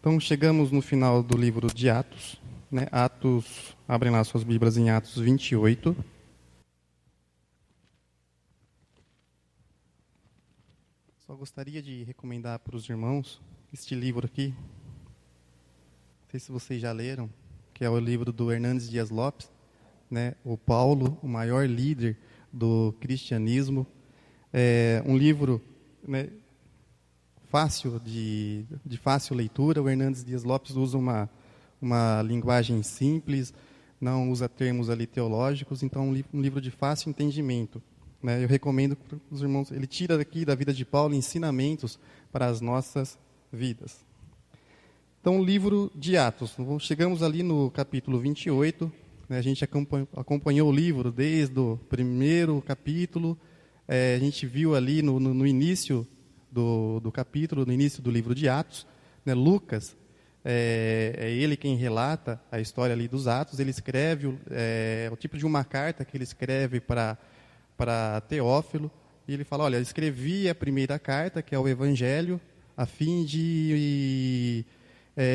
Então, chegamos no final do livro de Atos, né? Atos, abrem lá suas Bíblias em Atos 28. Só gostaria de recomendar para os irmãos este livro aqui. Não sei se vocês já leram, que é o livro do Hernandes Dias Lopes, né? O Paulo, o maior líder do cristianismo. É um livro, né, fácil de fácil leitura. O Hernandes Dias Lopes usa uma linguagem simples, não usa termos ali teológicos, então um livro de fácil entendimento, né? Eu recomendo para os irmãos. Ele tira daqui da vida de Paulo ensinamentos para as nossas vidas. Então, o livro de Atos, chegamos ali no capítulo 28, né? A gente acompanhou o livro desde o primeiro capítulo, a gente viu ali no início do capítulo, no início do livro de Atos, né? Lucas, é ele quem relata a história ali dos Atos. Ele escreve, o tipo de uma carta que ele escreve para Teófilo, e ele fala: olha, eu escrevi a primeira carta, que é o Evangelho, a fim de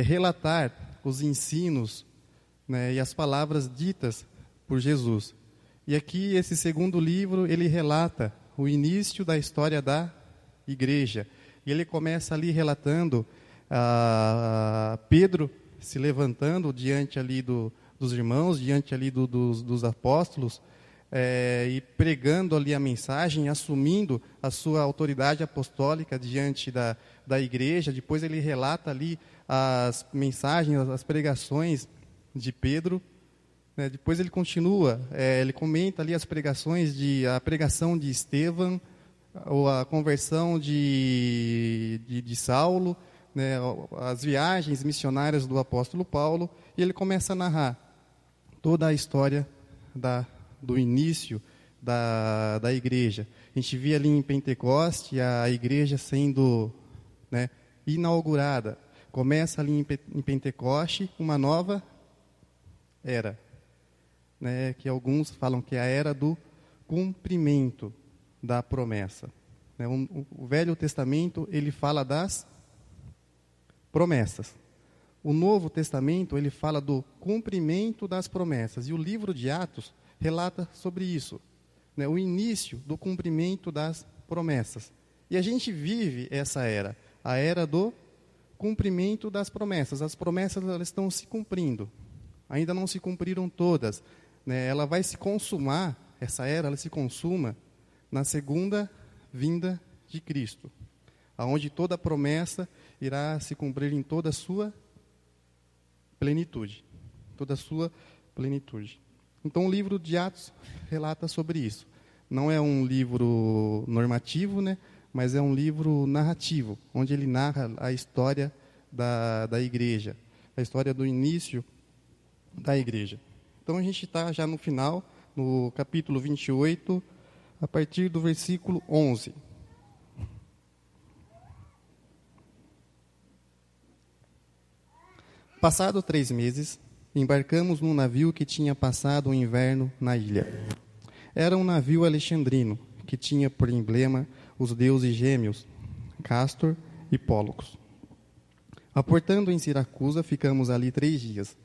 relatar os ensinos, né, e as palavras ditas por Jesus. E aqui, esse segundo livro, ele relata o início da história da igreja. E ele começa ali relatando Pedro se levantando diante ali dos irmãos, diante ali dos apóstolos, e pregando ali a mensagem, assumindo a sua autoridade apostólica diante da igreja. Depois ele relata ali as mensagens, as pregações de Pedro, né? Depois ele continua, ele comenta ali as pregações, a pregação de Estevão, ou a conversão de Saulo, né? As viagens missionárias do apóstolo Paulo, e ele começa a narrar toda a história do início da igreja. A gente via ali em Pentecoste a igreja sendo, né, inaugurada. Começa ali em Pentecoste uma nova era, né, que alguns falam que é a era do cumprimento da promessa. Né? O Velho Testamento, ele fala das promessas. O Novo Testamento, ele fala do cumprimento das promessas. E o livro de Atos relata sobre isso, né? O início do cumprimento das promessas. E a gente vive essa era, a era do cumprimento das promessas. As promessas, elas estão se cumprindo. Ainda não se cumpriram todas, né? Ela vai se consumar, essa era, ela se consuma na segunda vinda de Cristo, aonde toda a promessa irá se cumprir em toda a sua plenitude. Toda a sua plenitude. Então, o livro de Atos relata sobre isso. Não é um livro normativo, né? Mas é um livro narrativo, onde ele narra a história da igreja, a história do início da igreja. Então, a gente está já no final, no capítulo 28, a partir do versículo 11. Passado 3 meses, embarcamos num navio que tinha passado o inverno na ilha. Era um navio alexandrino, que tinha por emblema os deuses gêmeos, Castor e Pólux. Aportando em Siracusa, ficamos ali 3 dias.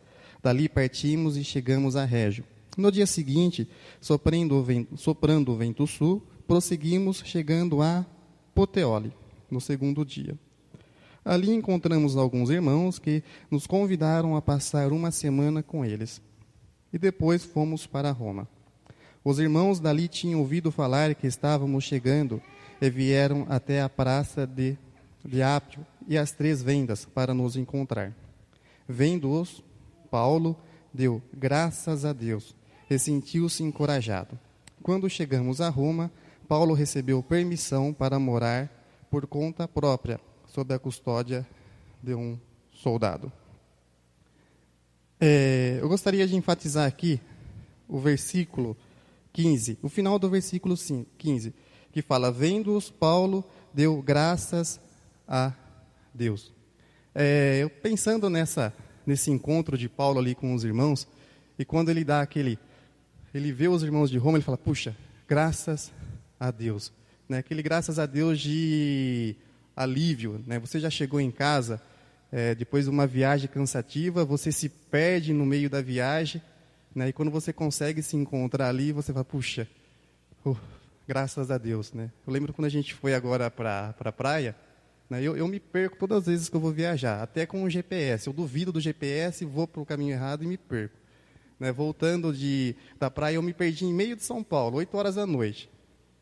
Dali partimos e chegamos a Régio. No dia seguinte, soprando o vento sul, prosseguimos, chegando a Puteoli, no segundo dia. Ali encontramos alguns irmãos que nos convidaram a passar uma semana com eles. E depois fomos para Roma. Os irmãos dali tinham ouvido falar que estávamos chegando e vieram até a praça de Apio e as 3 vendas para nos encontrar. Vendo-os, Paulo deu graças a Deus e sentiu-se encorajado. Quando chegamos a Roma, Paulo recebeu permissão para morar por conta própria, sob a custódia de um soldado. Eu gostaria de enfatizar aqui o versículo 15, o final do versículo 15, que fala: vendo-os, Paulo deu graças a Deus. Eu pensando nesse encontro de Paulo ali com os irmãos, e quando ele vê os irmãos de Roma, ele fala: puxa, graças a Deus, né? Aquele graças a Deus de alívio, né? Você já chegou em casa depois de uma viagem cansativa, você se perde no meio da viagem, né? E quando você consegue se encontrar ali, você fala, puxa, graças a Deus, né? Eu lembro quando a gente foi agora para a praia, né? Eu me perco todas as vezes que eu vou viajar, até com o GPS. Eu duvido do GPS, vou para o caminho errado e me perco. Né? Voltando da praia, eu me perdi em meio de São Paulo, 8 horas da noite.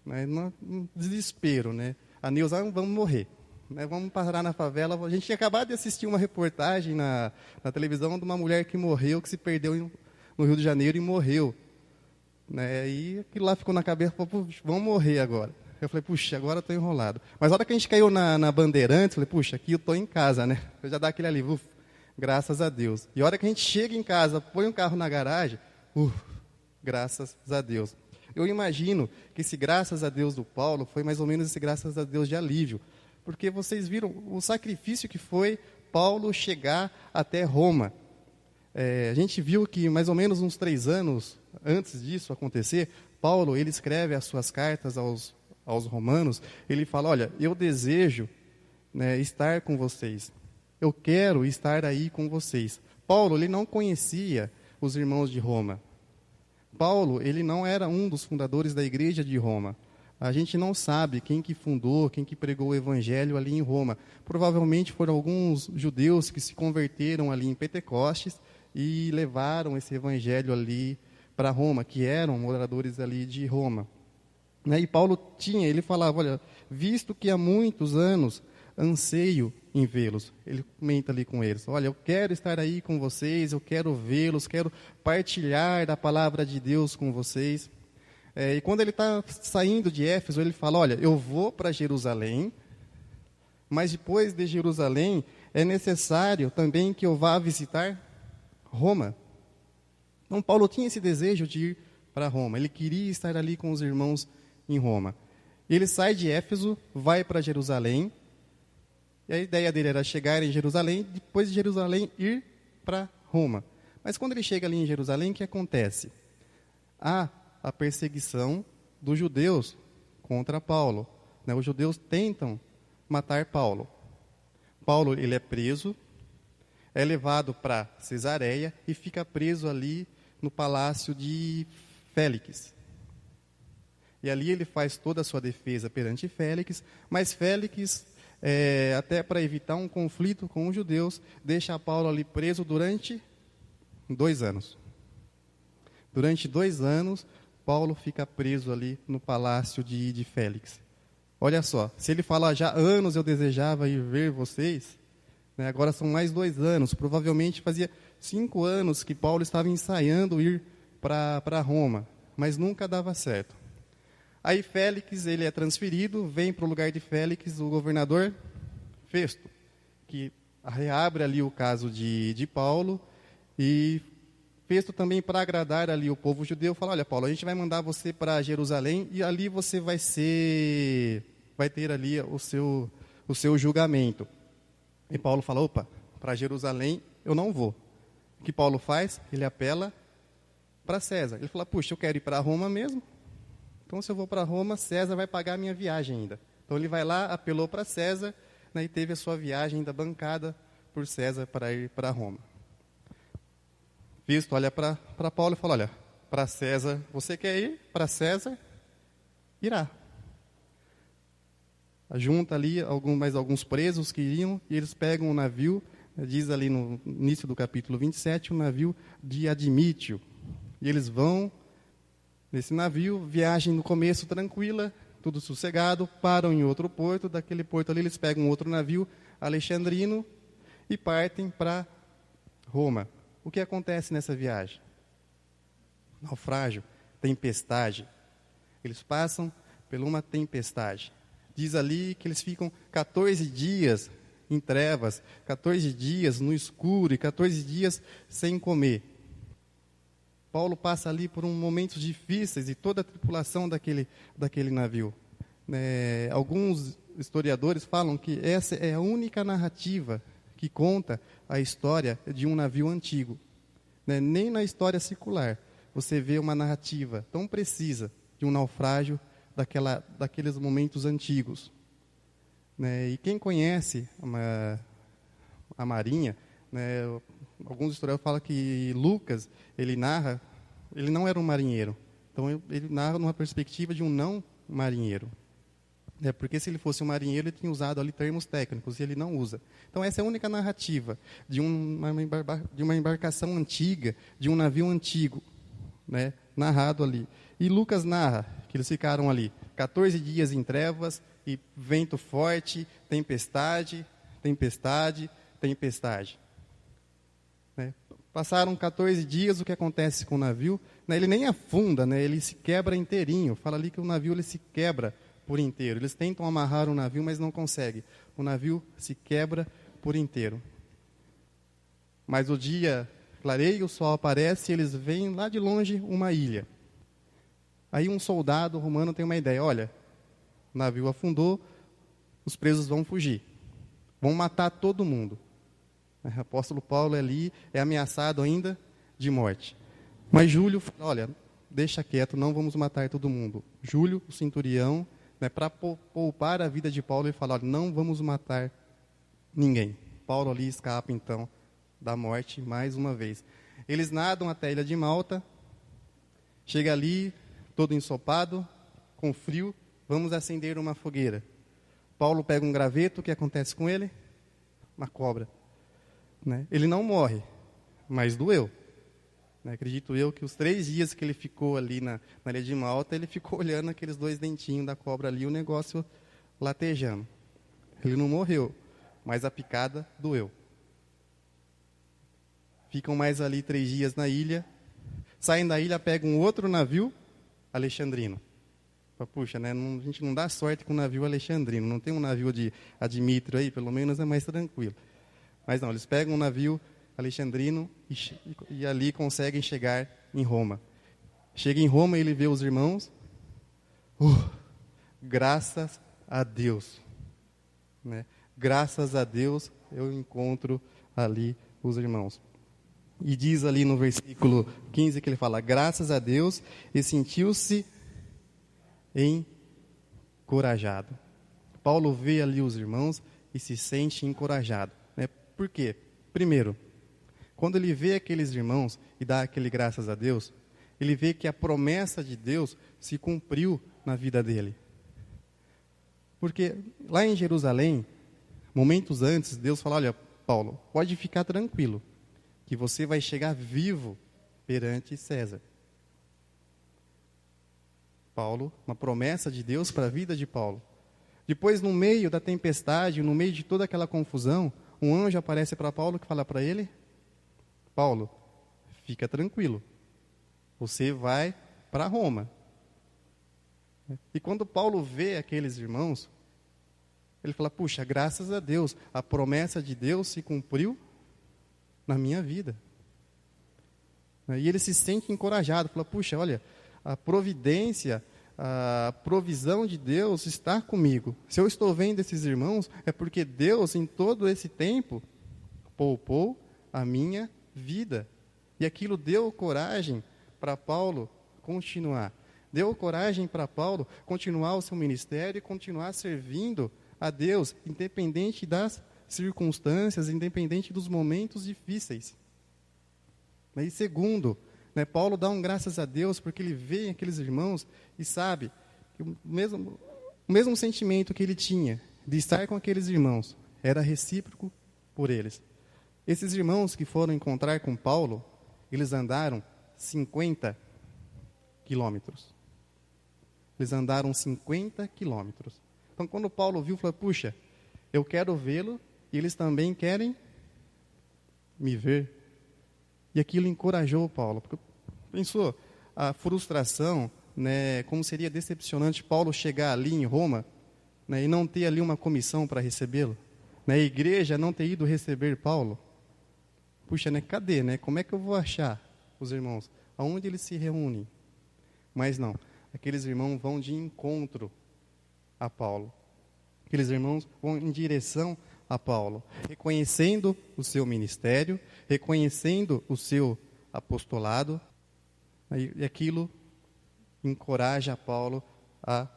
Né? No desespero, né? A Neuza, vamos morrer. Né? Vamos parar na favela. A gente tinha acabado de assistir uma reportagem na televisão de uma mulher que morreu, que se perdeu no Rio de Janeiro e morreu. Né? E aquilo lá ficou na cabeça, falou, vamos morrer agora. Eu falei, puxa, agora eu estou enrolado. Mas a hora que a gente caiu na Bandeirantes, eu falei, puxa, aqui eu estou em casa, né? Eu já dá aquele alívio, graças a Deus. E a hora que a gente chega em casa, põe um carro na garagem, graças a Deus. Eu imagino que esse graças a Deus do Paulo foi mais ou menos esse graças a Deus de alívio. Porque vocês viram o sacrifício que foi Paulo chegar até Roma. A gente viu que mais ou menos uns 3 anos antes disso acontecer, Paulo, ele escreve as suas cartas aos romanos, ele fala, olha, eu desejo, né, estar com vocês. Eu quero estar aí com vocês. Paulo, ele não conhecia os irmãos de Roma. Paulo, ele não era um dos fundadores da igreja de Roma. A gente não sabe quem que fundou, quem que pregou o evangelho ali em Roma. Provavelmente foram alguns judeus que se converteram ali em Pentecostes e levaram esse evangelho ali para Roma, que eram moradores ali de Roma. E Paulo ele falava, olha, visto que há muitos anos anseio em vê-los. Ele comenta ali com eles, olha, eu quero estar aí com vocês, eu quero vê-los, quero partilhar da palavra de Deus com vocês. E quando ele está saindo de Éfeso, ele fala, olha, eu vou para Jerusalém, mas depois de Jerusalém, é necessário também que eu vá visitar Roma. Então, Paulo tinha esse desejo de ir para Roma, ele queria estar ali com os irmãos em Roma. Ele sai de Éfeso, vai para Jerusalém, e a ideia dele era chegar em Jerusalém, depois de Jerusalém ir para Roma. Mas quando ele chega ali em Jerusalém, o que acontece? Há a perseguição dos judeus contra Paulo. Os judeus tentam matar Paulo. Paulo, ele é preso, é levado para Cesareia e fica preso ali no palácio de Félix. E ali ele faz toda a sua defesa perante Félix, mas Félix, até para evitar um conflito com os judeus, deixa Paulo ali preso durante 2 anos. Durante 2 anos, Paulo fica preso ali no palácio de Félix. Olha só, se ele fala, já há anos eu desejava ir ver vocês, né, agora são mais 2 anos, provavelmente fazia 5 anos que Paulo estava ensaiando ir para Roma, mas nunca dava certo. Aí Félix, ele é transferido, vem para o lugar de Félix o governador Festo, que reabre ali o caso de Paulo, e Festo também, para agradar ali o povo judeu, fala, olha Paulo, a gente vai mandar você para Jerusalém, e ali você vai ter ali o seu julgamento. E Paulo fala, opa, para Jerusalém eu não vou. O que Paulo faz? Ele apela para César. Ele fala, puxa, eu quero ir para Roma mesmo, então se eu vou para Roma, César vai pagar a minha viagem ainda. Então ele vai lá, apelou para César, né, e teve a sua viagem ainda bancada por César para ir para Roma. Festo olha para Paulo e fala, olha, para César, você quer ir? Para César, irá. Junta ali mais alguns presos que iriam, e eles pegam um navio, diz ali no início do capítulo 27, um navio de Admítio. E eles vão nesse navio, viagem no começo tranquila, tudo sossegado, param em outro porto, daquele porto ali eles pegam outro navio, alexandrino, e partem para Roma. O que acontece nessa viagem? Naufrágio, tempestade. Eles passam por uma tempestade. Diz ali que eles ficam 14 dias em trevas, 14 dias no escuro e 14 dias sem comer. Paulo passa ali por momentos difíceis e toda a tripulação daquele navio. Alguns historiadores falam que essa é a única narrativa que conta a história de um navio antigo. Nem na história secular você vê uma narrativa tão precisa de um naufrágio daqueles momentos antigos. E quem conhece a marinha, né, alguns historiadores falam que Lucas, ele não era um marinheiro. Então, ele narra numa perspectiva de um não marinheiro. Porque se ele fosse um marinheiro, ele tinha usado ali termos técnicos, e ele não usa. Então, essa é a única narrativa de uma embarcação antiga, de um navio antigo, né, narrado ali. E Lucas narra que eles ficaram ali 14 dias em trevas, e vento forte, tempestade, tempestade, tempestade. Né? Passaram 14 dias, o que acontece com o navio? Né, ele nem afunda, né, ele se quebra inteirinho. Fala ali que o navio ele se quebra por inteiro. Eles tentam amarrar o navio, mas não conseguem. O navio se quebra por inteiro. Mas o dia clareia, o sol aparece e eles veem lá de longe uma ilha. Aí um soldado romano tem uma ideia, olha, o navio afundou, os presos vão fugir. Vão matar todo mundo. O apóstolo Paulo ali é ameaçado ainda de morte. Mas Júlio fala, olha, deixa quieto, não vamos matar todo mundo. Júlio, o centurião, né, para poupar a vida de Paulo, ele fala, olha, não vamos matar ninguém. Paulo ali escapa, então, da morte mais uma vez. Eles nadam até a ilha de Malta, chega ali, todo ensopado, com frio, vamos acender uma fogueira. Paulo pega um graveto, o que acontece com ele? Uma cobra. Né? Ele não morre, mas doeu. Né? Acredito eu que os 3 dias que ele ficou ali na ilha de Malta, ele ficou olhando aqueles 2 dentinhos da cobra ali, o negócio latejando. Ele não morreu, mas a picada doeu. Ficam mais ali 3 dias na ilha, saem da ilha, pegam um outro navio, alexandrino. Puxa, né? A gente não dá sorte com o navio alexandrino, não tem um navio de Admítrio aí, pelo menos é mais tranquilo. Mas não, eles pegam um navio alexandrino e ali conseguem chegar em Roma. Chega em Roma e ele vê os irmãos, graças a Deus. Né? Graças a Deus eu encontro ali os irmãos. E diz ali no versículo 15 que ele fala, graças a Deus, e sentiu-se encorajado. Paulo vê ali os irmãos e se sente encorajado. Né? Por quê? Primeiro, quando ele vê aqueles irmãos e dá aquele graças a Deus, ele vê que a promessa de Deus se cumpriu na vida dele. Porque lá em Jerusalém, momentos antes, Deus fala, olha, Paulo, pode ficar tranquilo, que você vai chegar vivo perante César. Paulo, uma promessa de Deus para a vida de Paulo. Depois, no meio da tempestade, no meio de toda aquela confusão, um anjo aparece para Paulo que fala para ele, Paulo, fica tranquilo, você vai para Roma. E quando Paulo vê aqueles irmãos, ele fala, puxa, graças a Deus, a promessa de Deus se cumpriu na minha vida. E ele se sente encorajado, fala, puxa, olha, a providência, a provisão de Deus está comigo. Se eu estou vendo esses irmãos, é porque Deus, em todo esse tempo, poupou a minha vida. E aquilo deu coragem para Paulo continuar. Deu coragem para Paulo continuar o seu ministério e continuar servindo a Deus, independente das circunstâncias, independente dos momentos difíceis. E segundo, né, Paulo dá um graças a Deus porque ele vê aqueles irmãos e sabe que o mesmo sentimento que ele tinha de estar com aqueles irmãos era recíproco por eles. Esses irmãos que foram encontrar com Paulo, eles andaram 50 quilômetros. Eles andaram 50 quilômetros. Então, quando Paulo viu, falou, puxa, eu quero vê-lo e eles também querem me ver. E aquilo encorajou Paulo. Porque pensou, a frustração, né, como seria decepcionante Paulo chegar ali em Roma, né, e não ter ali uma comissão para recebê-lo. Né, a igreja não ter ido receber Paulo. Puxa, né, cadê? Né, como é que eu vou achar os irmãos? Aonde eles se reúnem? Mas não, aqueles irmãos vão de encontro a Paulo. Aqueles irmãos vão em direção a Paulo, reconhecendo o seu ministério, reconhecendo o seu apostolado, e aquilo encoraja Paulo a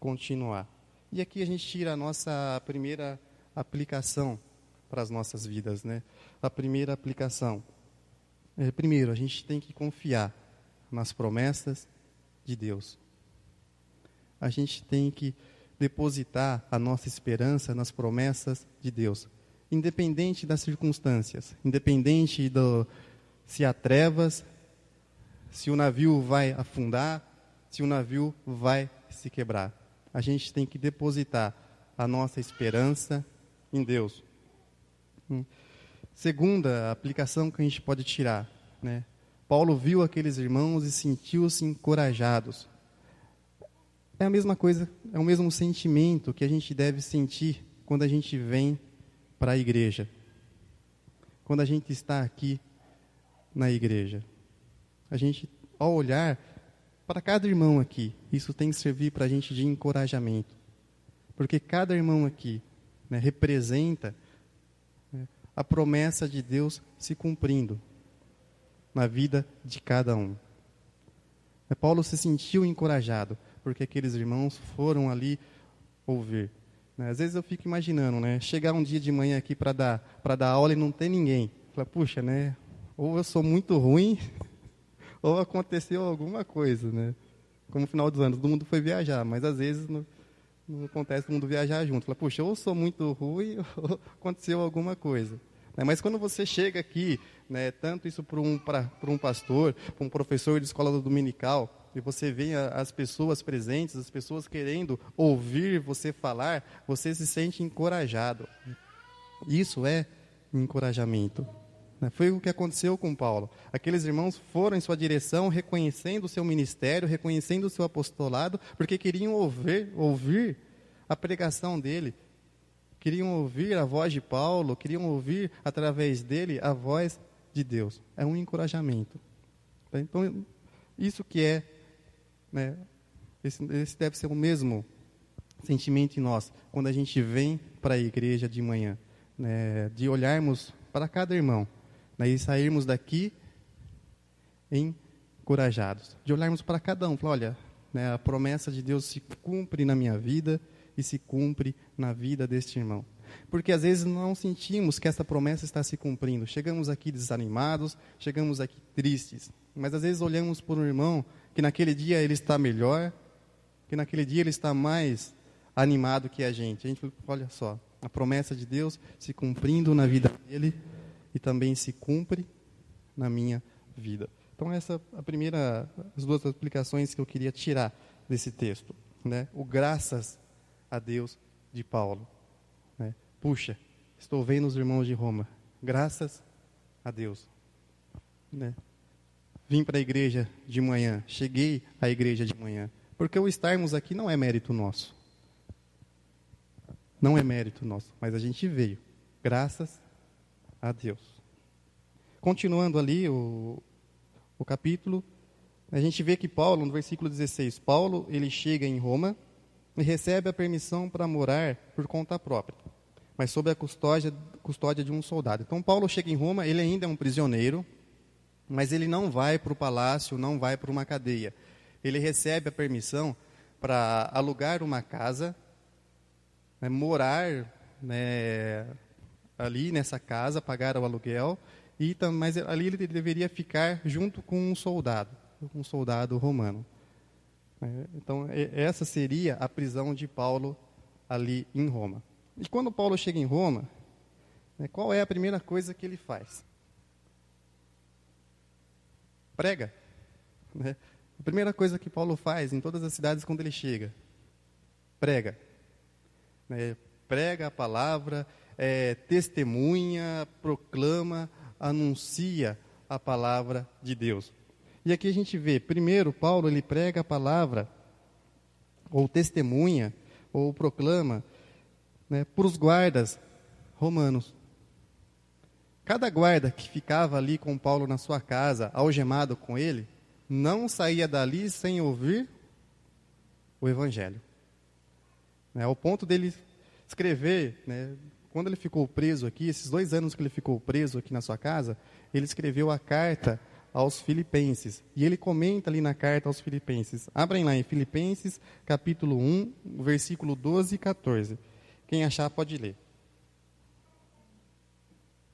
continuar. E aqui a gente tira a nossa primeira aplicação para as nossas vidas, né? A primeira aplicação. Primeiro, a gente tem que confiar nas promessas de Deus. A gente tem que depositar a nossa esperança nas promessas de Deus, independente das circunstâncias, independente se há trevas, se o navio vai afundar, se o navio vai se quebrar. A gente tem que depositar a nossa esperança em Deus. Segunda aplicação que a gente pode tirar, né? Paulo viu aqueles irmãos e sentiu-se encorajados. É a mesma coisa, é o mesmo sentimento que a gente deve sentir quando a gente vem para a igreja. Quando a gente está aqui na igreja. A gente, ao olhar para cada irmão aqui, isso tem que servir para a gente de encorajamento. Porque cada irmão aqui, né, representa, né, a promessa de Deus se cumprindo na vida de cada um. Paulo se sentiu encorajado, porque aqueles irmãos foram ali ouvir. Às vezes eu fico imaginando, né, chegar um dia de manhã aqui para dar aula e não ter ninguém. Fala, puxa, né, ou eu sou muito ruim, ou aconteceu alguma coisa, né? Como no final dos anos, todo mundo foi viajar, mas às vezes não acontece todo mundo viajar junto. Fala, puxa, ou eu sou muito ruim, ou aconteceu alguma coisa. Mas quando você chega aqui, né, tanto isso para um pastor, para um professor de escola dominical, e você vê as pessoas presentes, as pessoas querendo ouvir você falar, você se sente encorajado. Isso é encorajamento. Foi o que aconteceu com Paulo. Aqueles irmãos foram em sua direção, reconhecendo o seu ministério, reconhecendo o seu apostolado, porque queriam ouvir a pregação dele. Queriam ouvir a voz de Paulo, queriam ouvir, através dele, a voz de Deus. É um encorajamento. Então, isso que é, né, esse deve ser o mesmo sentimento em nós, quando a gente vem para a igreja de manhã, né, de olharmos para cada irmão, né, e sairmos daqui encorajados, de olharmos para cada um, falar, olha, né, a promessa de Deus se cumpre na minha vida e se cumpre na vida deste irmão. Porque às vezes não sentimos que essa promessa está se cumprindo. Chegamos aqui desanimados, chegamos aqui tristes. Mas às vezes olhamos por um irmão que naquele dia ele está melhor, que naquele dia ele está mais animado que a gente. A gente fala, olha só, a promessa de Deus se cumprindo na vida dele e também se cumpre na minha vida. Então essa é as duas aplicações que eu queria tirar desse texto, né? O graças a Deus de Paulo, né? Puxa, estou vendo os irmãos de Roma, graças a Deus, né? Vim para a igreja de manhã, cheguei à igreja de manhã, porque o estarmos aqui não é mérito nosso, não é mérito nosso, mas a gente veio, graças a Deus. Continuando ali o capítulo, a gente vê que Paulo, no versículo 16, Paulo, ele chega em Roma e recebe a permissão para morar por conta própria, mas sob a custódia de um soldado. Então, Paulo chega em Roma, ele ainda é um prisioneiro, mas ele não vai para o palácio, não vai para uma cadeia. Ele recebe a permissão para alugar uma casa, né, morar, né, ali nessa casa, pagar o aluguel, mas ali ele deveria ficar junto com um soldado romano. Então, essa seria a prisão de Paulo ali em Roma. E quando Paulo chega em Roma, né, qual é a primeira coisa que ele faz? Prega. Né? A primeira coisa que Paulo faz em todas as cidades quando ele chega, prega. Né? Prega a palavra, testemunha, proclama, anuncia a palavra de Deus. E aqui a gente vê, primeiro, Paulo, ele prega a palavra, ou testemunha, ou proclama, né, para os guardas romanos. Cada guarda que ficava ali com Paulo na sua casa, algemado com ele, não saía dali sem ouvir o Evangelho. Ao ponto dele escrever, né, quando ele ficou preso aqui, esses 2 anos que ele ficou preso aqui na sua casa, ele escreveu a carta aos Filipenses. E ele comenta ali na carta aos Filipenses. Abrem lá em Filipenses, capítulo 1, versículo 12 e 14. Quem achar pode ler.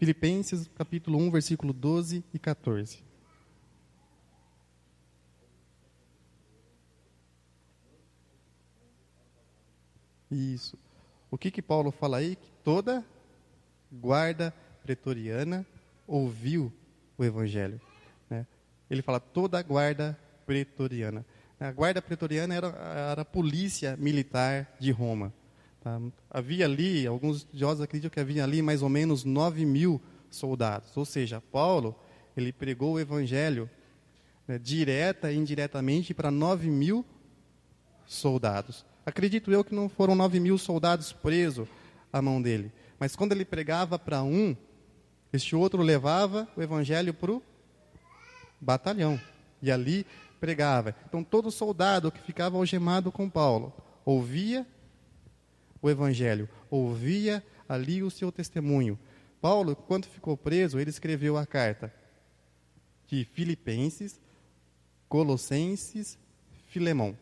Filipenses, capítulo 1, versículo 12 e 14. Isso. O que Paulo fala aí? Que toda guarda pretoriana ouviu o evangelho, né? Ele fala toda a guarda pretoriana. A guarda pretoriana era a polícia militar de Roma. Tá? Havia ali, alguns estudiosos acreditam que havia ali mais ou menos 9.000 soldados. Ou seja, Paulo, ele pregou o evangelho, né, direta e indiretamente para 9.000 soldados. Acredito eu que não foram 9.000 soldados presos à mão dele. Mas quando ele pregava para um, este outro levava o evangelho para o batalhão. E ali pregava. Então todo soldado que ficava algemado com Paulo ouvia o evangelho, ouvia ali o seu testemunho. Paulo, quando ficou preso, ele escreveu a carta de Filipenses, Colossenses, Filemão.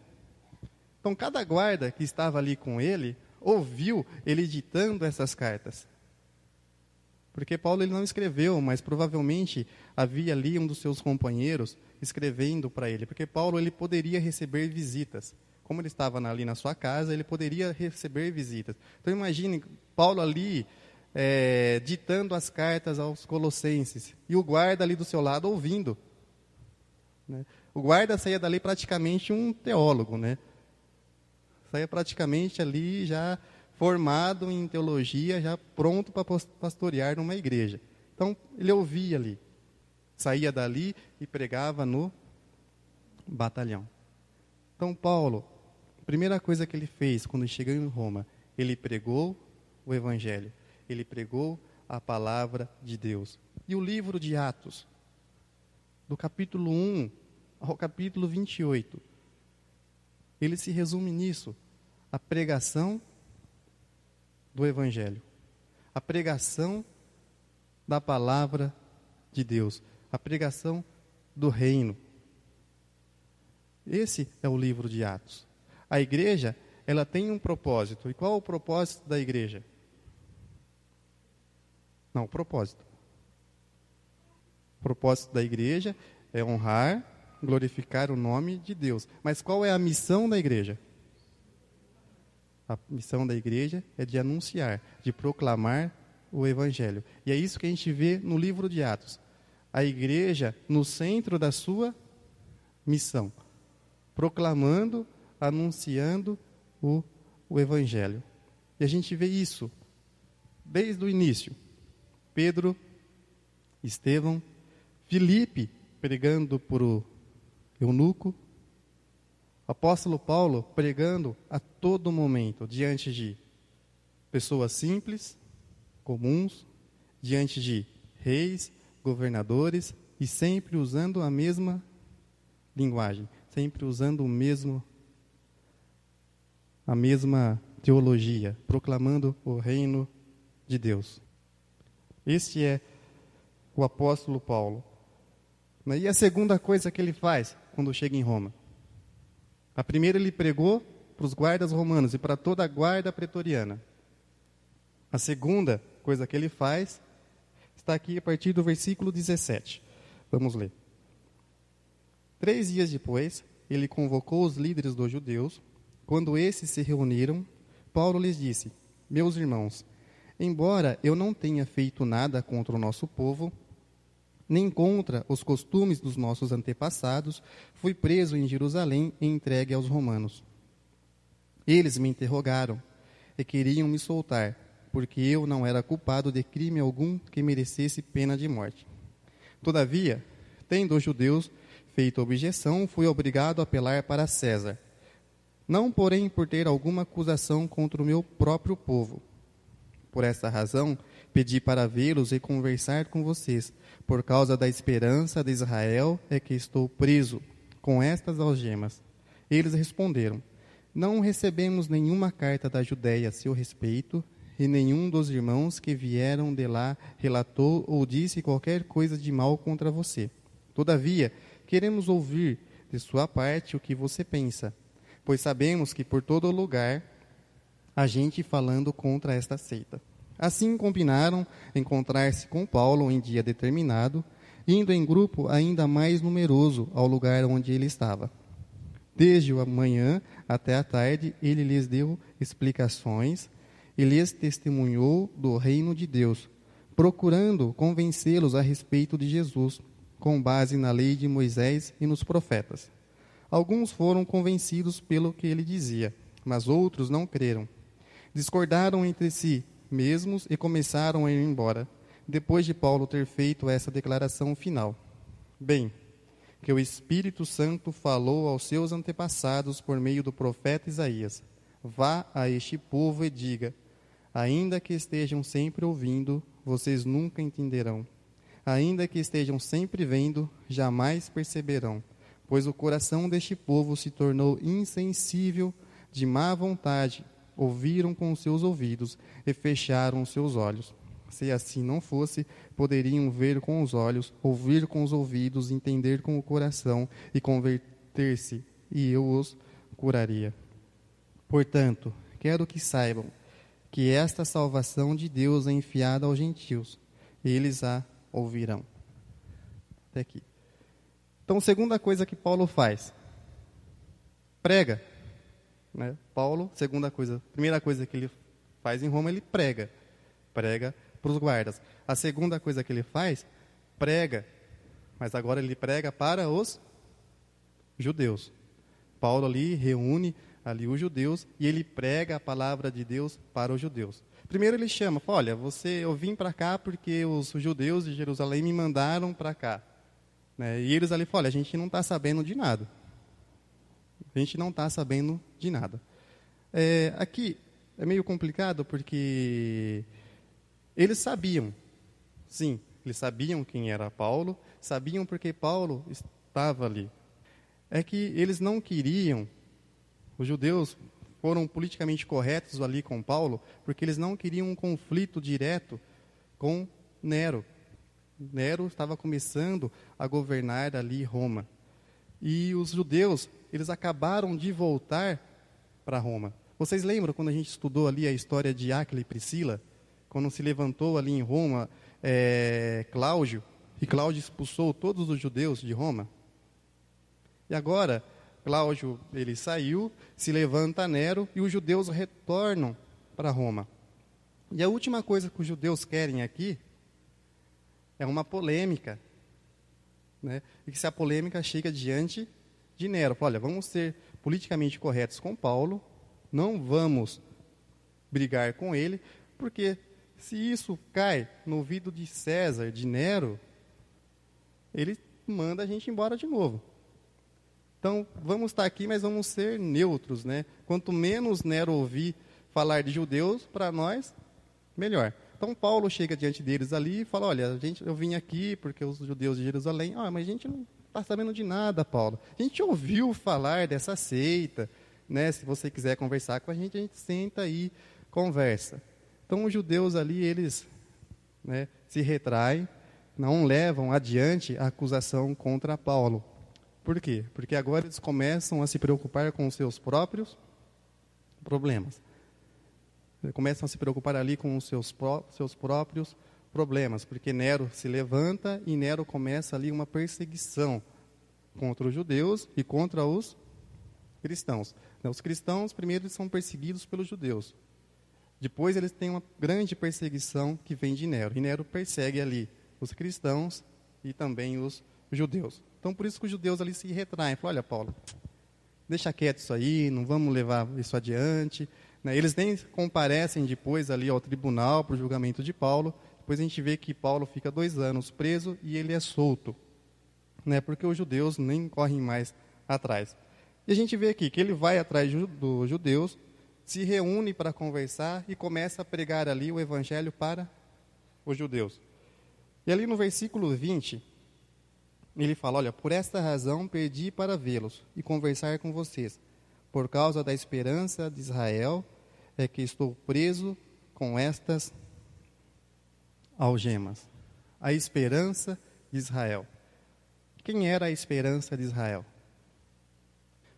Então cada guarda que estava ali com ele ouviu ele ditando essas cartas. Porque Paulo ele não escreveu, mas provavelmente havia ali um dos seus companheiros escrevendo para ele. Porque Paulo ele poderia receber visitas. Como ele estava ali na sua casa, ele poderia receber visitas. Então imagine Paulo ali ditando as cartas aos colossenses. E o guarda ali do seu lado ouvindo. Né? O guarda saía dali praticamente um teólogo, né? Saía praticamente ali já formado em teologia, já pronto para pastorear numa igreja. Então, ele ouvia ali, saía dali e pregava no batalhão. Então, Paulo, a primeira coisa que ele fez quando chegou em Roma, ele pregou o evangelho, ele pregou a palavra de Deus. E o livro de Atos, do capítulo 1 ao capítulo 28, ele se resume nisso, a pregação do evangelho, a pregação da palavra de Deus, a pregação do reino. Esse é o livro de Atos. A igreja, ela tem um propósito. E qual é o propósito da igreja? Não, o propósito. O propósito da igreja é honrar, glorificar o nome de Deus. Mas qual é a missão da igreja? A missão da igreja é de anunciar, de proclamar o evangelho. E é isso que a gente vê no livro de Atos. A igreja no centro da sua missão, proclamando, anunciando o evangelho. E a gente vê isso desde o início. Pedro, Estevão, Filipe pregando por o eunuco, apóstolo Paulo pregando a todo momento diante de pessoas simples, comuns, diante de reis, governadores e sempre usando a mesma linguagem, sempre usando a mesma teologia, proclamando o reino de Deus. Este é o apóstolo Paulo. E a segunda coisa que ele faz quando chega em Roma? A primeira ele pregou para os guardas romanos e para toda a guarda pretoriana. A segunda coisa que ele faz está aqui a partir do versículo 17. Vamos ler. 3 dias depois, ele convocou os líderes dos judeus. Quando esses se reuniram, Paulo lhes disse: Meus irmãos, embora eu não tenha feito nada contra o nosso povo, nem contra os costumes dos nossos antepassados, fui preso em Jerusalém e entregue aos romanos. Eles me interrogaram e queriam me soltar, porque eu não era culpado de crime algum que merecesse pena de morte. Todavia, tendo os judeus feito objeção, fui obrigado a apelar para César. Não, porém, por ter alguma acusação contra o meu próprio povo. Por esta razão, pedi para vê-los e conversar com vocês. Por causa da esperança de Israel é que estou preso com estas algemas. Eles responderam: Não recebemos nenhuma carta da Judéia a seu respeito, e nenhum dos irmãos que vieram de lá relatou ou disse qualquer coisa de mal contra você. Todavia, queremos ouvir de sua parte o que você pensa, pois sabemos que por todo lugar há gente falando contra esta seita. Assim combinaram encontrar-se com Paulo em dia determinado, indo em grupo ainda mais numeroso ao lugar onde ele estava. Desde a manhã até a tarde, ele lhes deu explicações e lhes testemunhou do reino de Deus, procurando convencê-los a respeito de Jesus, com base na lei de Moisés e nos profetas. Alguns foram convencidos pelo que ele dizia, mas outros não creram. Discordaram entre si mesmos e começaram a ir embora, depois de Paulo ter feito essa declaração final. Bem, que o Espírito Santo falou aos seus antepassados por meio do profeta Isaías: vá a este povo e diga, ainda que estejam sempre ouvindo, vocês nunca entenderão. Ainda que estejam sempre vendo, jamais perceberão, pois o coração deste povo se tornou insensível, de má vontade, ouviram com os seus ouvidos e fecharam os seus olhos. Se assim não fosse, poderiam ver com os olhos, ouvir com os ouvidos, entender com o coração e converter-se, e eu os curaria. Portanto, quero que saibam que esta salvação de Deus é enviada aos gentios, e eles a ouvirão. Até aqui. Então, segunda coisa que Paulo faz, prega. Né? Paulo, primeira coisa que ele faz em Roma, ele prega para os guardas. A segunda coisa que ele faz, prega, mas agora ele prega para os judeus. Paulo ali reúne ali os judeus e ele prega a palavra de Deus para os judeus. Primeiro ele chama, fala, olha, eu vim para cá porque os judeus de Jerusalém me mandaram para cá. Né? E eles ali falam, olha, a gente não está sabendo de nada. A gente não está sabendo de nada. Aqui é meio complicado porque eles sabiam, sim, eles sabiam quem era Paulo, sabiam porque Paulo estava ali. É que eles não queriam, os judeus foram politicamente corretos ali com Paulo, porque eles não queriam um conflito direto com Nero. Nero estava começando a governar ali Roma. E os judeus, eles acabaram de voltar para Roma. Vocês lembram quando a gente estudou ali a história de Áquila e Priscila? Quando se levantou ali em Roma Cláudio, e Cláudio expulsou todos os judeus de Roma? E agora, Cláudio, ele saiu, se levanta Nero, e os judeus retornam para Roma. E a última coisa que os judeus querem aqui é uma polêmica. Né? E que se a polêmica chega diante de Nero, fala, olha, vamos ser politicamente corretos com Paulo, não vamos brigar com ele, porque se isso cai no ouvido de César, de Nero, ele manda a gente embora de novo. Então, vamos estar aqui, mas vamos ser neutros, né? Quanto menos Nero ouvir falar de judeus, para nós, melhor. Então, Paulo chega diante deles ali e fala, olha, eu vim aqui porque os judeus de Jerusalém, mas a gente não está sabendo de nada, Paulo. A gente ouviu falar dessa seita, né? Se você quiser conversar com a gente senta aí, conversa. Então, os judeus ali, eles se retraem, não levam adiante a acusação contra Paulo. Por quê? Porque agora eles começam a se preocupar com os seus próprios problemas. Começam a se preocupar ali com os seus próprios problemas, porque Nero se levanta e Nero começa ali uma perseguição contra os judeus e contra os cristãos. Os cristãos, primeiro, eles são perseguidos pelos judeus. Depois, eles têm uma grande perseguição que vem de Nero. E Nero persegue ali os cristãos e também os judeus. Então, por isso que os judeus ali se retraem. Falam, olha, Paulo, deixa quieto isso aí, não vamos levar isso adiante. Eles nem comparecem depois ali ao tribunal para o julgamento de Paulo. Depois a gente vê que Paulo fica 2 anos preso e ele é solto. Porque os judeus nem correm mais atrás. E a gente vê aqui que ele vai atrás dos judeus, se reúne para conversar e começa a pregar ali o evangelho para os judeus. E ali no versículo 20, ele fala, olha, por esta razão perdi para vê-los e conversar com vocês. Por causa da esperança de Israel, é que estou preso com estas algemas. A esperança de Israel. Quem era a esperança de Israel?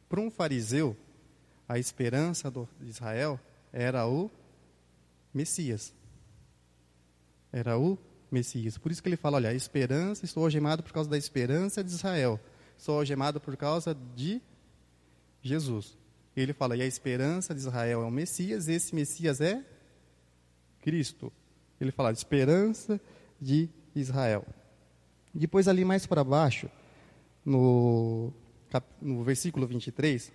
Para um fariseu, a esperança de Israel era o Messias. era o Messias. Por isso que ele fala, olha, a esperança, estou algemado por causa da esperança de Israel. Sou algemado por causa de Jesus. Ele fala, e a esperança de Israel é o Messias, esse Messias é Cristo. Ele fala, esperança de Israel. Depois ali mais para baixo, no versículo 23,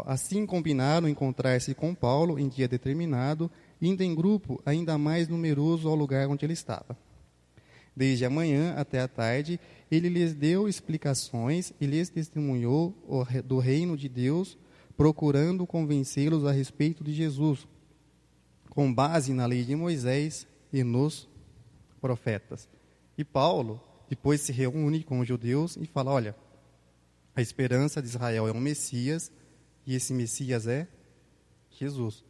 assim combinaram encontrar-se com Paulo em dia determinado, indo em grupo ainda mais numeroso ao lugar onde ele estava. Desde a manhã até a tarde, ele lhes deu explicações e lhes testemunhou do reino de Deus, procurando convencê-los a respeito de Jesus, com base na lei de Moisés e nos profetas. E Paulo depois se reúne com os judeus e fala, olha, a esperança de Israel é um Messias, e esse Messias é Jesus.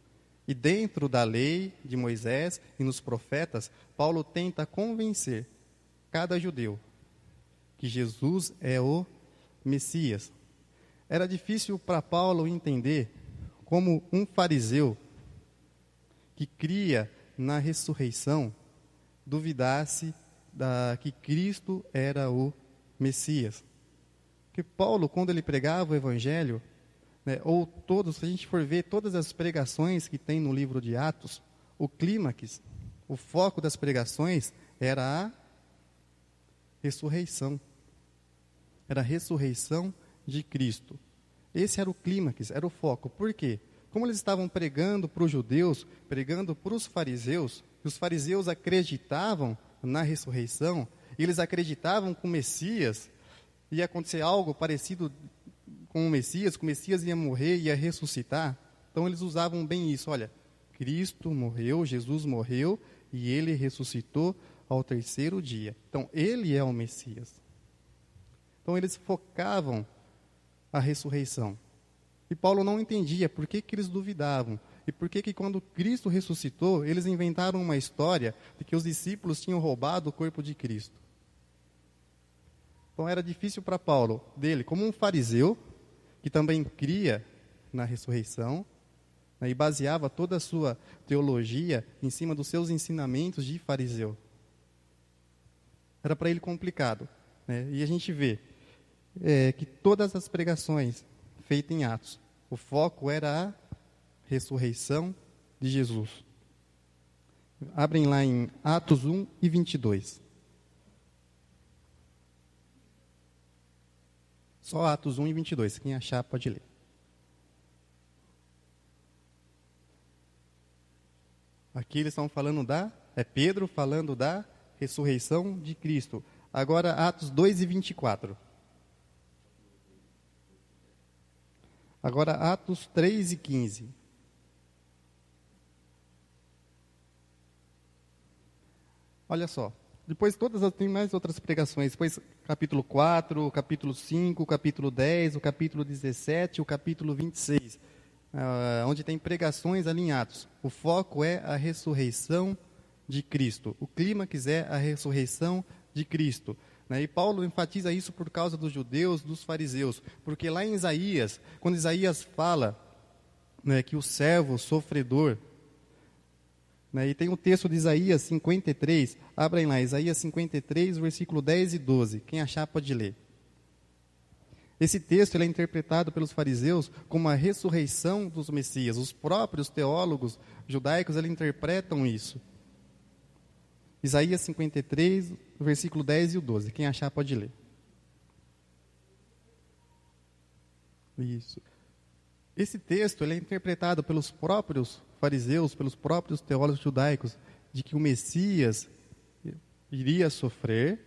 E dentro da lei de Moisés e nos profetas, Paulo tenta convencer cada judeu que Jesus é o Messias. Era difícil para Paulo entender como um fariseu que cria na ressurreição duvidasse que Cristo era o Messias. Porque Paulo, quando ele pregava o Evangelho, se a gente for ver todas as pregações que tem no livro de Atos, o clímax, o foco das pregações era a ressurreição. Era a ressurreição de Cristo. Esse era o clímax, era o foco. Por quê? Como eles estavam pregando para os judeus, pregando para os fariseus, e os fariseus acreditavam na ressurreição, e eles acreditavam que o Messias ia acontecer algo parecido com o Messias, que o Messias ia morrer e ia ressuscitar. Então eles usavam bem isso, olha, Cristo morreu, Jesus morreu, e ele ressuscitou ao terceiro dia. Então ele é o Messias. Então eles focavam a ressurreição. E Paulo não entendia por que eles duvidavam. E por que quando Cristo ressuscitou, eles inventaram uma história de que os discípulos tinham roubado o corpo de Cristo. Então era difícil para Paulo, como um fariseu, que também cria na ressurreição, e baseava toda a sua teologia em cima dos seus ensinamentos de fariseu. Era para ele complicado. E a gente vê que todas as pregações feitas em Atos, o foco era a ressurreição de Jesus. Abrem lá em Atos 1 e 22. Só Atos 1 e 22. Quem achar pode ler. Aqui eles estão falando Pedro falando da ressurreição de Cristo. Agora Atos 2 e 24. Agora Atos 3 e 15. Olha só. Depois tem mais outras pregações. Depois capítulo 4, o capítulo 5, o capítulo 10, o capítulo 17, o capítulo 26. Onde tem pregações ali em Atos. O foco é a ressurreição de Cristo. O clímax é a ressurreição de Cristo. E Paulo enfatiza isso por causa dos judeus, dos fariseus. Porque lá em Isaías, quando Isaías fala que o servo sofredor, e tem o texto de Isaías 53, abrem lá, Isaías 53, versículo 10 e 12. Quem achar pode ler. Esse texto ele é interpretado pelos fariseus como a ressurreição dos Messias. Os próprios teólogos judaicos eles interpretam isso. Isaías 53, versículo 10 e o 12. Quem achar pode ler. Isso. Esse texto ele é interpretado pelos próprios fariseus, pelos próprios teólogos judaicos, de que o Messias iria sofrer,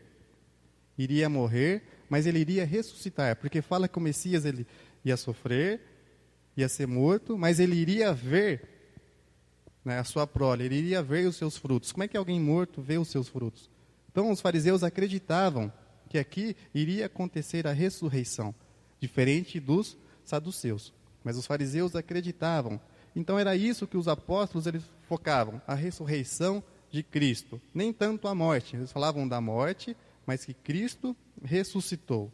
iria morrer, mas ele iria ressuscitar, porque fala que o Messias ele ia sofrer, ia ser morto, mas ele iria ver a sua prole, ele iria ver os seus frutos. Como é que alguém morto vê os seus frutos? Então os fariseus acreditavam que aqui iria acontecer a ressurreição, diferente dos saduceus. Mas os fariseus acreditavam. Então era isso que os apóstolos eles focavam, a ressurreição de Cristo. Nem tanto a morte, eles falavam da morte, mas que Cristo ressuscitou.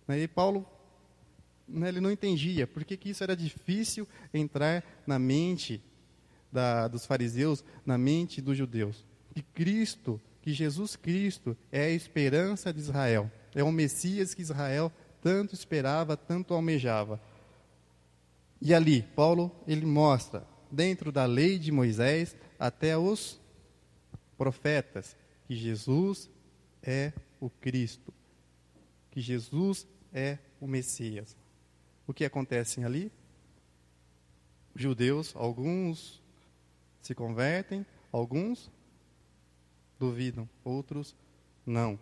E Paulo ele não entendia por que isso era difícil entrar na mente dos fariseus na mente dos judeus. Que Jesus Cristo é a esperança de Israel. É o Messias que Israel tanto esperava, tanto almejava. E ali, Paulo, ele mostra, dentro da lei de Moisés, até os profetas, que Jesus é o Cristo, que Jesus é o Messias. O que acontece ali? Os judeus, alguns se convertem, alguns duvidam, outros não.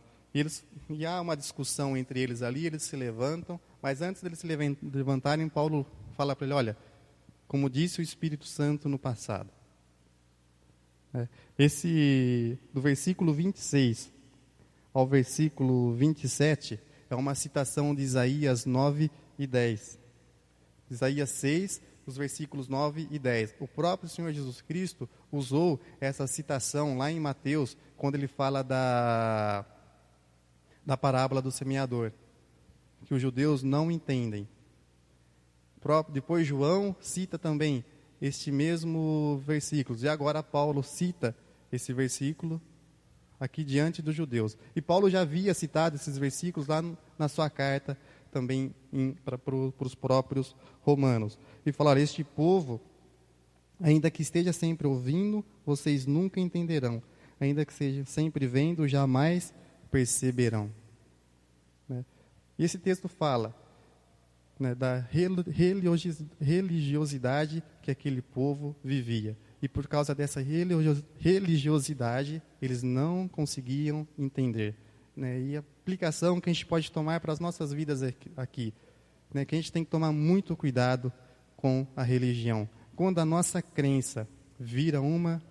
E há uma discussão entre eles ali, eles se levantam, mas antes deles se levantarem, Paulo fala para ele, olha, como disse o Espírito Santo no passado. Do versículo 26 ao versículo 27, é uma citação de Isaías 9 e 10. Isaías 6, os versículos 9 e 10. O próprio Senhor Jesus Cristo usou essa citação lá em Mateus, quando ele fala da parábola do semeador, que os judeus não entendem. Depois João cita também este mesmo versículo, e agora Paulo cita esse versículo aqui diante dos judeus. E Paulo já havia citado esses versículos lá na sua carta também para os próprios romanos. E falar, este povo, ainda que esteja sempre ouvindo, vocês nunca entenderão. Ainda que esteja sempre vendo, jamais perceberão. E esse texto fala da religiosidade que aquele povo vivia. E por causa dessa religiosidade, eles não conseguiam entender. E a aplicação que a gente pode tomar para as nossas vidas aqui, que a gente tem que tomar muito cuidado com a religião. Quando a nossa crença vira uma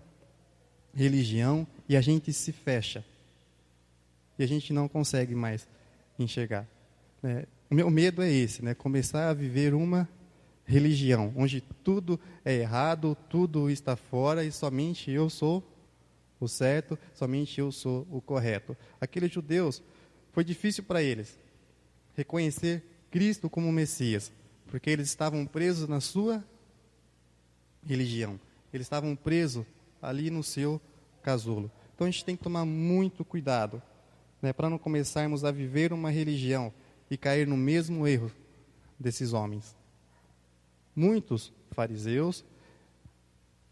religião e a gente se fecha, e a gente não consegue mais enxergar. O meu medo é esse, começar a viver uma religião, onde tudo é errado, tudo está fora e somente eu sou o certo, somente eu sou o correto. Aqueles judeus, foi difícil para eles reconhecer Cristo como Messias, porque eles estavam presos na sua religião, eles estavam presos ali no seu casulo. Então a gente tem que tomar muito cuidado, para não começarmos a viver uma religião e cair no mesmo erro desses homens. Muitos fariseus,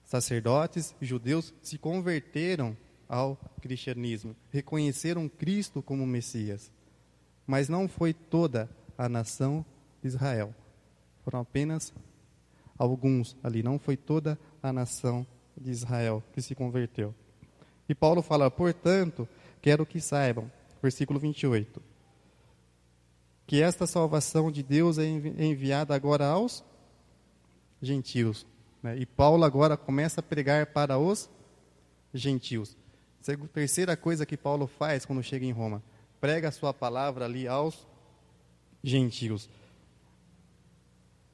sacerdotes, judeus se converteram ao cristianismo, reconheceram Cristo como Messias, mas não foi toda a nação de Israel. Foram apenas alguns ali, não foi toda a nação de Israel que se converteu. E Paulo fala, portanto, quero que saibam, versículo 28, que esta salvação de Deus é enviada agora aos gentios. E Paulo agora começa a pregar para os gentios. Terceira coisa que Paulo faz quando chega em Roma, prega a sua palavra ali aos gentios.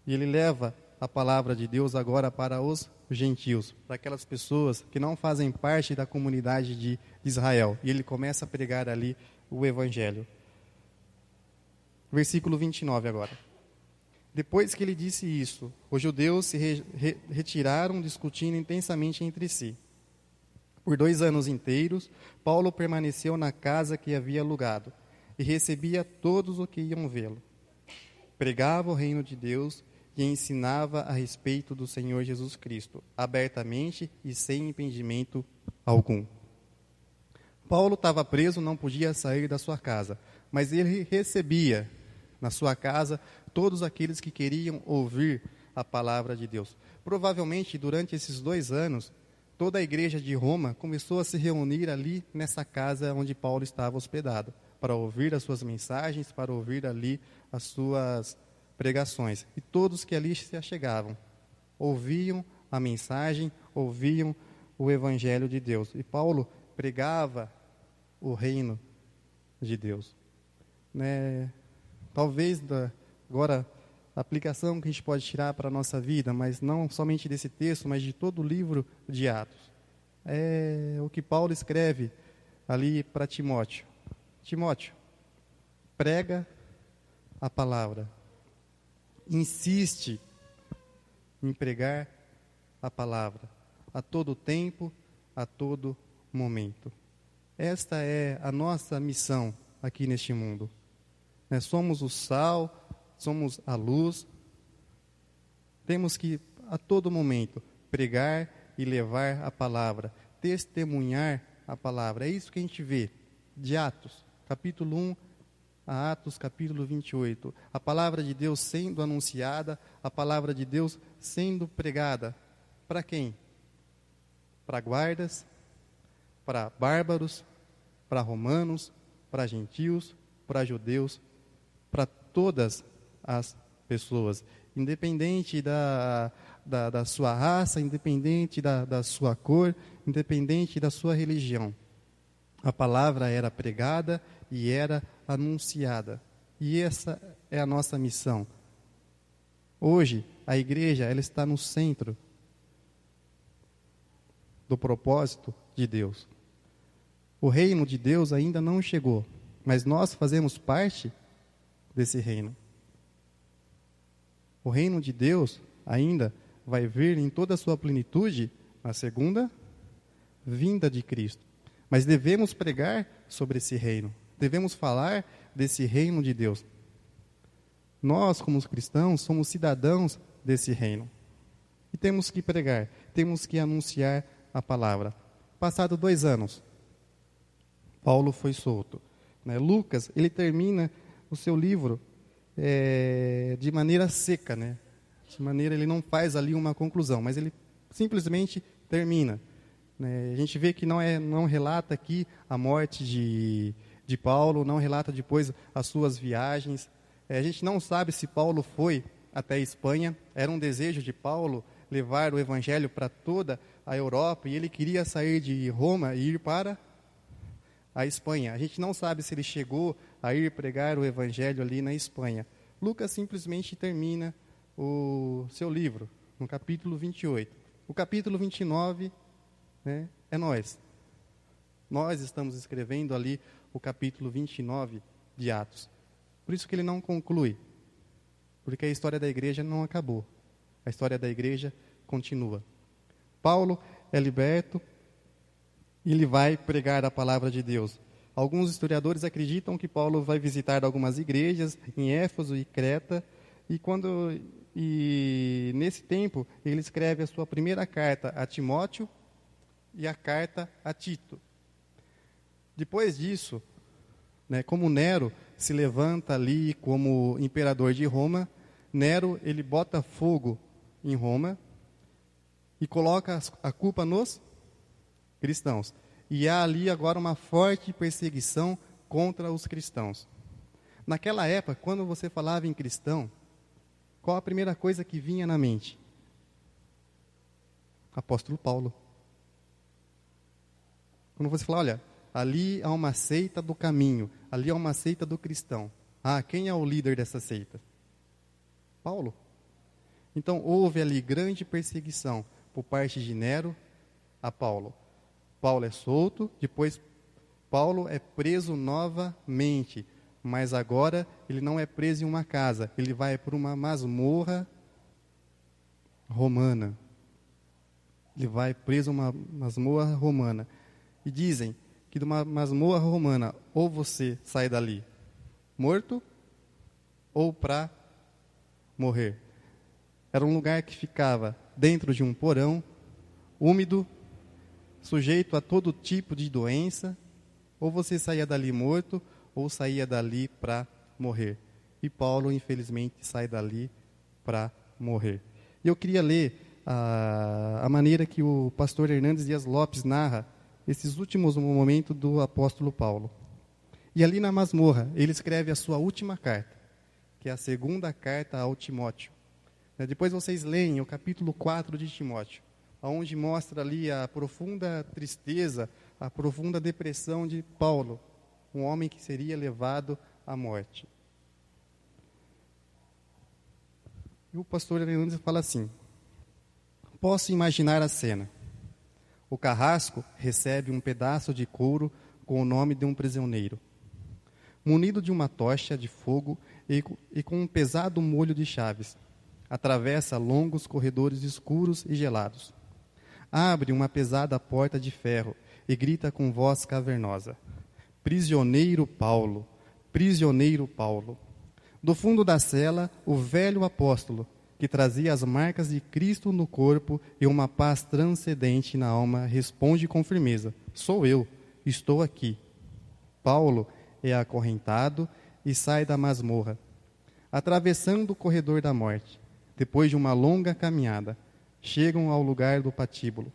E ele leva a palavra de Deus agora para os gentios, para aquelas pessoas que não fazem parte da comunidade de Israel. E ele começa a pregar ali o evangelho. Versículo 29 agora. Depois que ele disse isso, os judeus se retiraram discutindo intensamente entre si. Por 2 anos inteiros, Paulo permaneceu na casa que havia alugado e recebia todos os que iam vê-lo. Pregava o reino de Deus e ensinava a respeito do Senhor Jesus Cristo, abertamente e sem impedimento algum. Paulo estava preso, não podia sair da sua casa, mas ele recebia na sua casa todos aqueles que queriam ouvir a palavra de Deus. Provavelmente, durante esses 2 anos, toda a igreja de Roma começou a se reunir ali nessa casa onde Paulo estava hospedado, para ouvir as suas mensagens, para ouvir ali as suas pregações. E todos que ali se achegavam, ouviam a mensagem, ouviam o evangelho de Deus. E Paulo pregava o reino de Deus. Talvez agora a aplicação que a gente pode tirar para a nossa vida, mas não somente desse texto, mas de todo o livro de Atos. É o que Paulo escreve ali para Timóteo. Timóteo, prega a palavra. Insiste em pregar a palavra. a todo tempo, a todo momento. Esta é a nossa missão aqui neste mundo. Nós somos o sal, somos a luz. Temos que, a todo momento, pregar e levar a palavra, testemunhar a palavra. É isso que a gente vê de Atos, capítulo 1 a Atos, capítulo 28. A palavra de Deus sendo anunciada, a palavra de Deus sendo pregada. Para quem? Para guardas, para bárbaros, para romanos, para gentios, para judeus, para todas as pessoas, independente da sua raça, independente da sua cor, independente da sua religião. A palavra era pregada e era anunciada. E essa é a nossa missão. Hoje, a igreja ela está no centro do propósito de Deus. O reino de Deus ainda não chegou, mas nós fazemos parte desse reino. O reino de Deus ainda vai vir em toda a sua plenitude na segunda vinda de Cristo. Mas devemos pregar sobre esse reino. Devemos falar desse reino de Deus. Nós, como cristãos, somos cidadãos desse reino. E temos que pregar, temos que anunciar a palavra. Passado 2 anos, Paulo foi solto. Lucas, ele termina o seu livro de maneira seca, de maneira, ele não faz ali uma conclusão, mas ele simplesmente termina. A gente vê que não relata aqui a morte de Paulo, não relata depois as suas viagens. A gente não sabe se Paulo foi até a Espanha. Era um desejo de Paulo levar o evangelho para toda a Europa, e ele queria sair de Roma e ir para a Espanha. A gente não sabe se ele chegou a ir pregar o evangelho ali na Espanha. Lucas simplesmente termina o seu livro, no capítulo 28. O capítulo 29, é nós. Nós estamos escrevendo ali o capítulo 29 de Atos. Por isso que ele não conclui, porque a história da igreja não acabou. A história da igreja continua. Paulo é liberto e ele vai pregar a palavra de Deus. Alguns historiadores acreditam que Paulo vai visitar algumas igrejas em Éfeso e Creta, e nesse tempo ele escreve a sua primeira carta a Timóteo e a carta a Tito. Depois disso, como Nero se levanta ali como imperador de Roma, Nero ele bota fogo em Roma e coloca a culpa nos cristãos. E há ali agora uma forte perseguição contra os cristãos. Naquela época, quando você falava em cristão, qual a primeira coisa que vinha na mente? Apóstolo Paulo. Quando você fala, olha, ali há uma seita do caminho, ali há uma seita do cristão. Quem é o líder dessa seita? Paulo. Então, houve ali grande perseguição por parte de Nero a Paulo. Paulo é solto, depois Paulo é preso novamente, mas agora ele não é preso em uma casa, ele vai para uma masmorra romana. Ele vai preso em uma masmorra romana. E dizem que de uma masmorra romana, ou você sai dali morto, ou para morrer. Era um lugar que ficava dentro de um porão, úmido, sujeito a todo tipo de doença, ou você saía dali morto, ou saía dali para morrer. E Paulo, infelizmente, sai dali para morrer. E eu queria ler a maneira que o pastor Hernandes Dias Lopes narra esses últimos momentos do apóstolo Paulo. E ali na masmorra, ele escreve a sua última carta, que é a segunda carta ao Timóteo. Depois vocês leem o capítulo 4 de Timóteo, onde mostra ali a profunda tristeza, a profunda depressão de Paulo, um homem que seria levado à morte. E o pastor Hernandes fala assim: posso imaginar a cena. O carrasco recebe um pedaço de couro com o nome de um prisioneiro, munido de uma tocha de fogo e com um pesado molho de chaves. Atravessa longos corredores escuros e gelados. abre uma pesada porta de ferro e grita com voz cavernosa: prisioneiro Paulo, prisioneiro Paulo. Do fundo da cela, o velho apóstolo, que trazia as marcas de Cristo no corpo e uma paz transcendente na alma, responde com firmeza: sou eu, estou aqui. Paulo é acorrentado e sai da masmorra, atravessando o corredor da morte. Depois de uma longa caminhada, chegam ao lugar do patíbulo.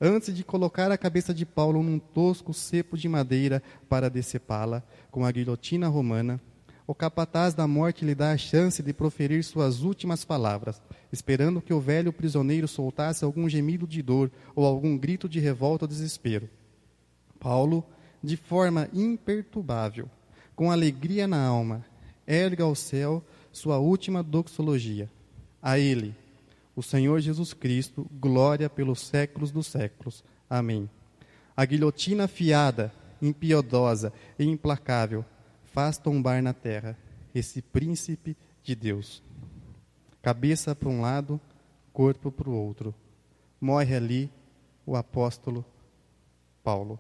Antes de colocar a cabeça de Paulo num tosco cepo de madeira para decepá-la com a guilhotina romana, o capataz da morte lhe dá a chance de proferir suas últimas palavras, esperando que o velho prisioneiro soltasse algum gemido de dor ou algum grito de revolta ou desespero. Paulo, de forma imperturbável, com alegria na alma, ergue ao céu sua última doxologia. A ele, o Senhor Jesus Cristo, glória pelos séculos dos séculos. Amém. A guilhotina afiada, impiedosa e implacável faz tombar na terra esse príncipe de Deus. Cabeça para um lado, corpo para o outro. Morre ali o apóstolo Paulo.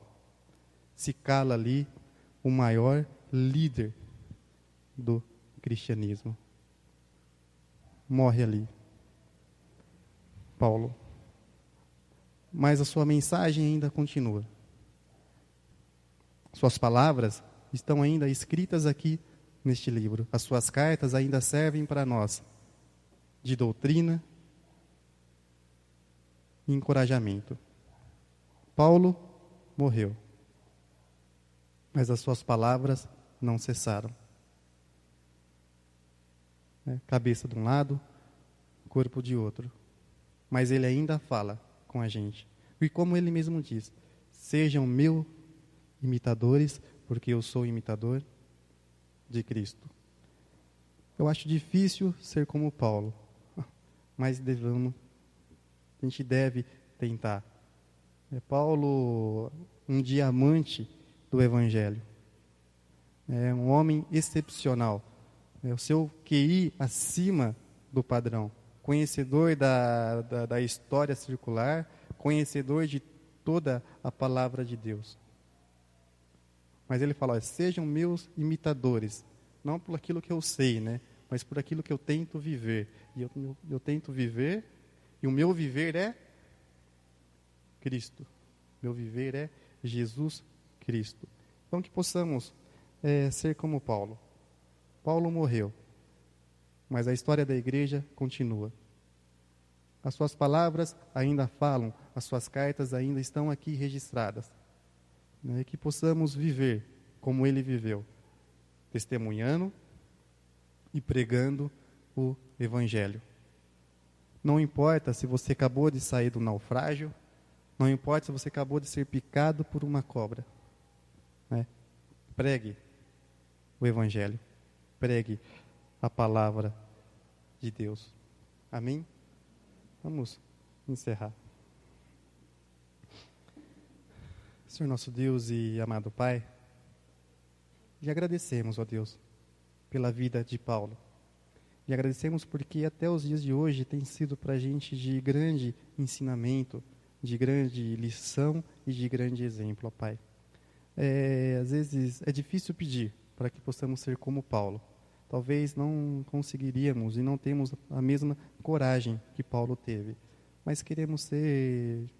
Se cala ali o maior líder do cristianismo. Morre ali Paulo. Mas a sua mensagem ainda continua. Suas palavras estão ainda escritas aqui neste livro. As suas cartas ainda servem para nós de doutrina e encorajamento. Paulo morreu, mas as suas palavras não cessaram. Cabeça de um lado, corpo de outro. Mas ele ainda fala com a gente. E como ele mesmo diz: sejam meus imitadores, porque eu sou imitador de Cristo. Eu acho difícil ser como Paulo, mas a gente deve tentar. Paulo, um diamante do Evangelho. É um homem excepcional. O seu QI acima do padrão. Conhecedor da história circular, conhecedor de toda a palavra de Deus. Mas ele fala: sejam meus imitadores, não por aquilo que eu sei, mas por aquilo que eu tento viver. E eu tento viver, e o meu viver é Cristo. Meu viver é Jesus Cristo. Então que possamos ser como Paulo. Paulo morreu, mas a história da igreja continua. As suas palavras ainda falam, as suas cartas ainda estão aqui registradas. Que possamos viver como ele viveu, testemunhando e pregando o Evangelho. Não importa se você acabou de sair do naufrágio, não importa se você acabou de ser picado por uma cobra. Pregue o Evangelho. Pregue a palavra de Deus. Amém? Vamos encerrar. Senhor nosso Deus e amado Pai, lhe agradecemos, ó Deus, pela vida de Paulo. E agradecemos porque até os dias de hoje tem sido para a gente de grande ensinamento, de grande lição e de grande exemplo, ó Pai. Às vezes é difícil pedir para que possamos ser como Paulo. Talvez não conseguiríamos e não temos a mesma coragem que Paulo teve. Mas queremos ser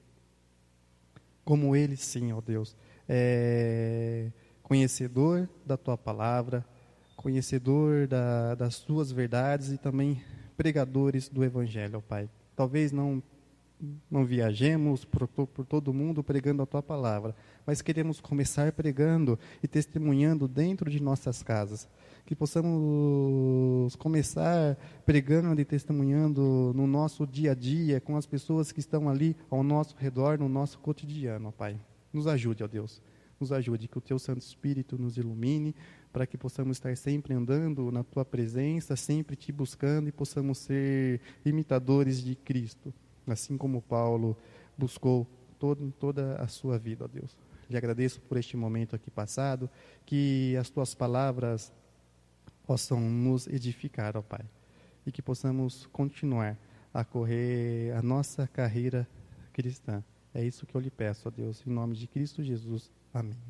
como ele, sim, ó Deus. Conhecedor da Tua palavra, conhecedor das Tuas verdades e também pregadores do Evangelho, ó Pai. Talvez não viajemos por todo mundo pregando a Tua palavra, mas queremos começar pregando e testemunhando dentro de nossas casas. Que possamos começar pregando e testemunhando no nosso dia a dia, com as pessoas que estão ali ao nosso redor, no nosso cotidiano, ó Pai. Nos ajude, ó Deus. Nos ajude, que o Teu Santo Espírito nos ilumine, para que possamos estar sempre andando na Tua presença, sempre Te buscando e possamos ser imitadores de Cristo. Assim como Paulo buscou toda a sua vida, ó Deus. Lhe agradeço por este momento aqui passado, que as Tuas palavras possam nos edificar, ó Pai. E que possamos continuar a correr a nossa carreira cristã. É isso que eu lhe peço, ó Deus, em nome de Cristo Jesus. Amém.